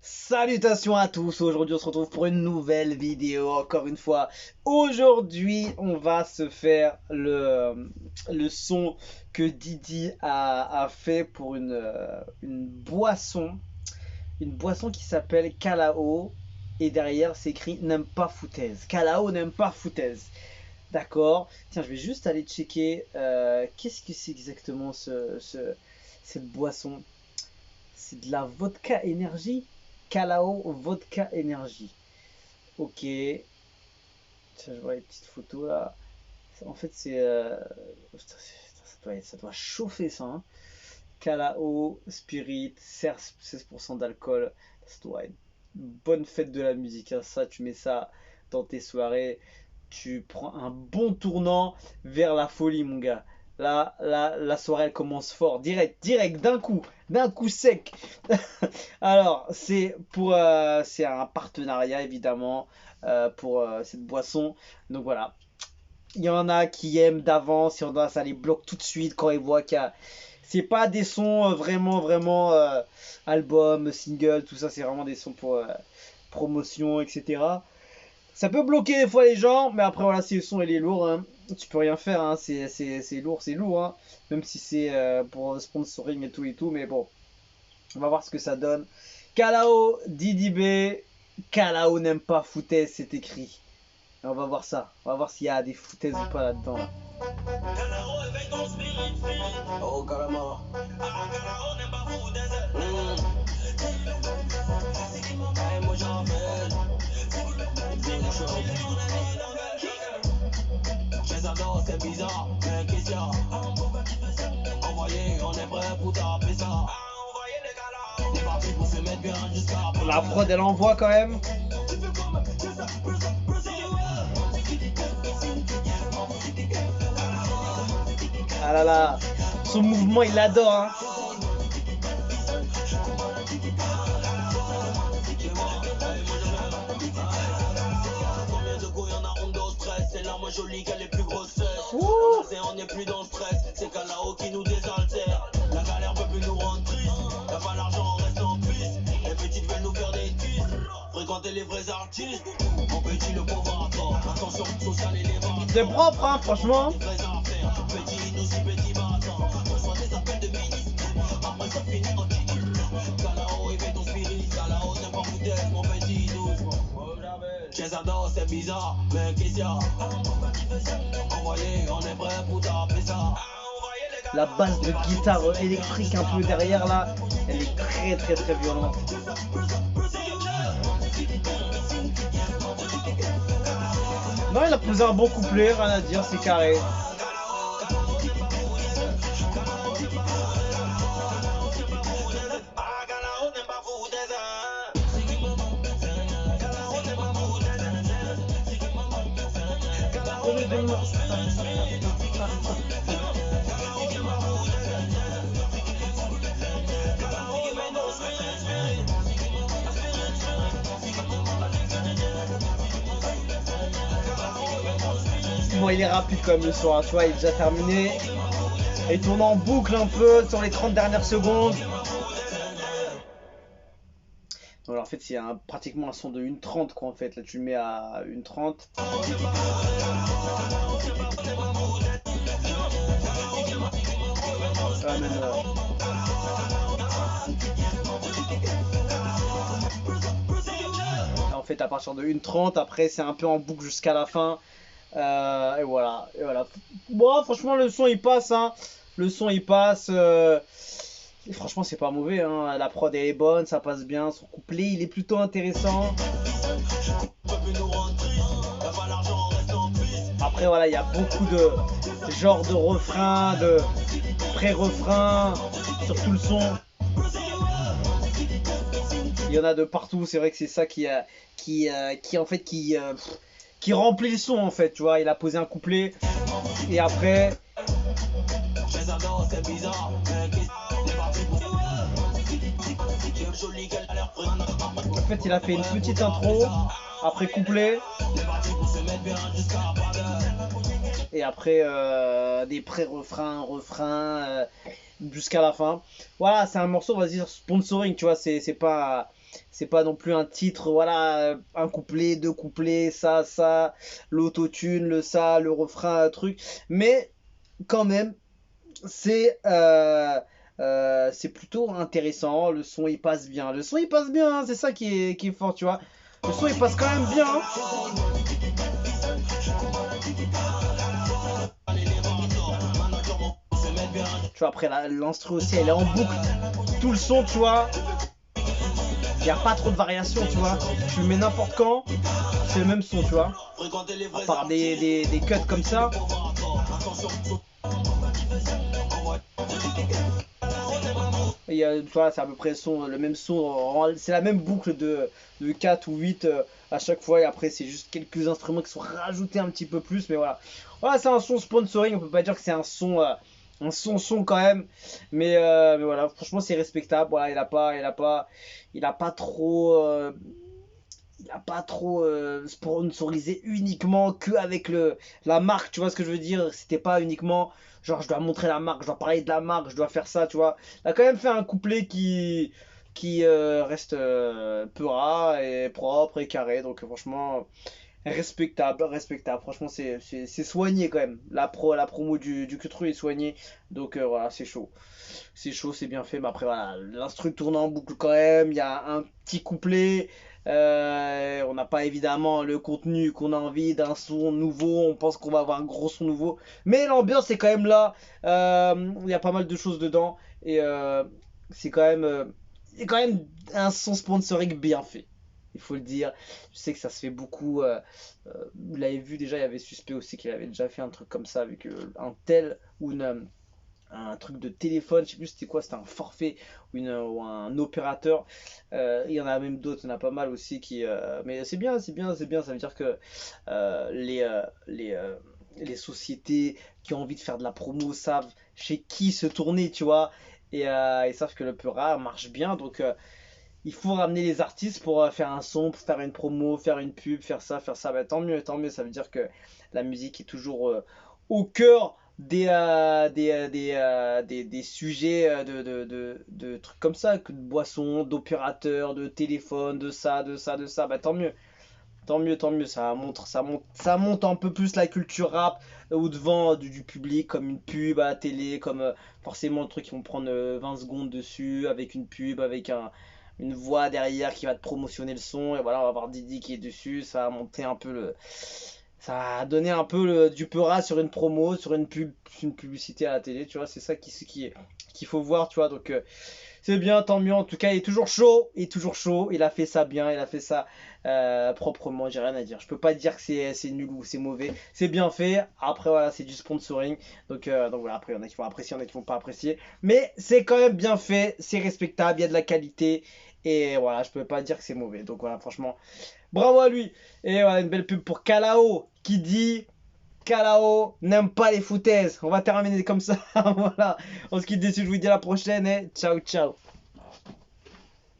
Salutations à tous, aujourd'hui on se retrouve pour une nouvelle vidéo, encore une fois. Aujourd'hui on va se faire le son que Didi a fait pour une boisson qui s'appelle Kalao. Et derrière c'est écrit n'aime pas foutaise. Kalao n'aime pas foutaise. D'accord. Tiens, je vais juste aller checker qu'est-ce que c'est exactement cette boisson. C'est de la vodka énergie. Kalao vodka énergie. Ok. Tiens, je vois les petites photos là. En fait, c'est. Ça doit chauffer ça. Hein. Kalao, Spirit, 16% d'alcool. Ça doit être une bonne fête de la musique. Hein. Ça, tu mets ça dans tes soirées. Tu prends un bon tournant vers la folie, mon gars. Là, la soirée elle commence fort, direct, d'un coup sec. Alors, c'est un partenariat évidemment pour cette boisson. Donc voilà, il y en a qui aiment d'avance, il y en a ça les bloque tout de suite quand ils voient c'est pas des sons vraiment album, single, tout ça, c'est vraiment des sons pour promotion, etc. Ça peut bloquer des fois les gens, mais après voilà, si le son il est lourd, hein, tu peux rien faire, hein, c'est lourd, hein, même si c'est pour sponsoring et tout, mais bon, on va voir ce que ça donne. Kalao, Didi B, Kalao n'aime pas foutaise, c'est écrit. Et on va voir ça, on va voir s'il y a des foutaises ou pas là-dedans. Là. Oh, carrément. C'est bizarre, mais qu'est-ce qu'il y a? Envoyé, on est prêt pour taper ça. On est parti pour se mettre bien jusqu'à. La prod elle envoie quand même. Ah là là, son mouvement il l'adore hein. Jolie qu'elle est plus grosse. On n'est plus dans le stress, c'est Kalao qui nous désaltère. La galère peut plus nous rendre tristes. Y'a pas l'argent, on reste en piste. Les petites veulent nous faire des twists. Fréquenter les vrais artistes. Mon petit le pauvre attend. Attention, social et les ventes. C'est propre, hein, franchement. Petit, nous si petit battant. On soit des appels de ministre. Après ça finit en titre. Kalao, il fait ton spirit. Kalao, c'est pas foutaise, mon petit douce. Chez Ado, c'est bizarre, mais qu'est-ce qu'il y a? Envoyé, on est prêt pour taper ça. La basse de guitare électrique un peu derrière là, elle est très violente. Non, il a posé un bon couplet, rien à dire, c'est carré. Bon, il est rapide comme le soir, tu vois, il est déjà terminé. Et il tourne en boucle un peu sur les 30 dernières secondes. Donc, en fait, c'est pratiquement un son de 1:30 quoi en fait. Là, tu le mets à 1:30. Ah, même, en fait, à partir de 1:30, après, c'est un peu en boucle jusqu'à la fin. Et voilà. Bon, franchement, le son il passe. Hein. Le son il passe. Et franchement, c'est pas mauvais. Hein. La prod elle est bonne, ça passe bien. Son couplet il est plutôt intéressant. Après, voilà, il y a beaucoup de genres de refrains, de pré-refrains sur tout le son. Il y en a de partout. C'est vrai que c'est ça qui en fait qui remplit le son en fait, tu vois, il a posé un couplet et après en fait il a fait une petite intro, après couplet et après des pré-refrains, refrains jusqu'à la fin. Voilà, c'est un morceau, on va dire sponsoring, tu vois, c'est pas C'est pas non plus un titre, voilà, un couplet, deux couplets, ça, l'autotune, le ça, le refrain, un truc. Mais quand même, c'est c'est plutôt intéressant. Le son il passe bien. Le son il passe bien, hein, c'est ça qui est fort, tu vois. Le son il passe quand même bien, hein. Tu vois, après l'instru aussi, elle est en boucle. Tout le son, tu vois, il n'y a pas trop de variation, tu vois. Tu le mets n'importe quand, c'est le même son, tu vois. À part des cuts comme ça. Tu vois, c'est à peu près le même son. C'est la même boucle de 4 ou 8 à chaque fois. Et après, c'est juste quelques instruments qui sont rajoutés un petit peu plus. Mais voilà. Voilà, c'est un son sponsoring. On peut pas dire que c'est un son quand même. Mais voilà, franchement, c'est respectable. Voilà, il a pas trop. Il a pas trop sponsorisé uniquement que avec la marque, tu vois ce que je veux dire? C'était pas uniquement genre je dois montrer la marque, je dois parler de la marque, je dois faire ça, tu vois. Il a quand même fait un couplet qui reste pura et propre et carré, donc franchement respectable. Franchement, c'est soigné quand même. La promo du Cutru est soignée, donc voilà, c'est chaud. C'est chaud, c'est bien fait, mais après voilà, l'instru tourne en boucle quand même. Il y a un petit couplet. On n'a pas évidemment le contenu qu'on a envie d'un son nouveau. On pense qu'on va avoir un gros son nouveau, mais l'ambiance est quand même là. Il y a pas mal de choses dedans et c'est quand même, c'est quand même un son sponsoring bien fait. Il faut le dire. Je sais que ça se fait beaucoup. Vous l'avez vu déjà, il y avait Suspect aussi qui avait déjà fait un truc comme ça avec un tel ou un truc de téléphone, je sais plus c'était quoi, c'était un forfait ou un opérateur. Il y en a même d'autres, il y en a pas mal aussi mais c'est bien, ça veut dire que les sociétés qui ont envie de faire de la promo savent chez qui se tourner, tu vois, et ils savent que le peu rare marche bien, donc il faut ramener les artistes pour faire un son, pour faire une promo, faire une pub, faire ça. Bah, tant mieux. Ça veut dire que la musique est toujours au cœur des sujets de trucs comme ça, que de boissons, d'opérateurs, de téléphones, de ça. Bah, tant mieux. Tant mieux, ça monte un peu plus la culture rap au devant du public, comme une pub à la télé, comme forcément le truc qui vont prendre 20 secondes dessus, avec une pub, avec une voix derrière qui va te promotionner le son, et voilà, on va avoir Didi qui est dessus, ça va monter un peu ça a donné un peu du peura sur une promo, sur une publicité à la télé, tu vois, c'est ça qu'il faut voir, tu vois, donc c'est bien, tant mieux. En tout cas, il est toujours chaud. Il a fait ça bien, il a fait ça proprement. J'ai rien à dire. Je peux pas dire que c'est nul ou c'est mauvais. C'est bien fait. Après, voilà, c'est du sponsoring. Donc voilà, après, il y en a qui vont apprécier, il y en a qui vont pas apprécier. Mais c'est quand même bien fait, c'est respectable, il y a de la qualité. Et voilà, je peux pas dire que c'est mauvais. Donc voilà, franchement, bravo à lui. Et voilà, une belle pub pour Kalao qui dit. Kalao n'aime pas les foutaises. On va terminer comme ça. Voilà. On se quitte dessus. Je vous dis à la prochaine et ciao, ciao.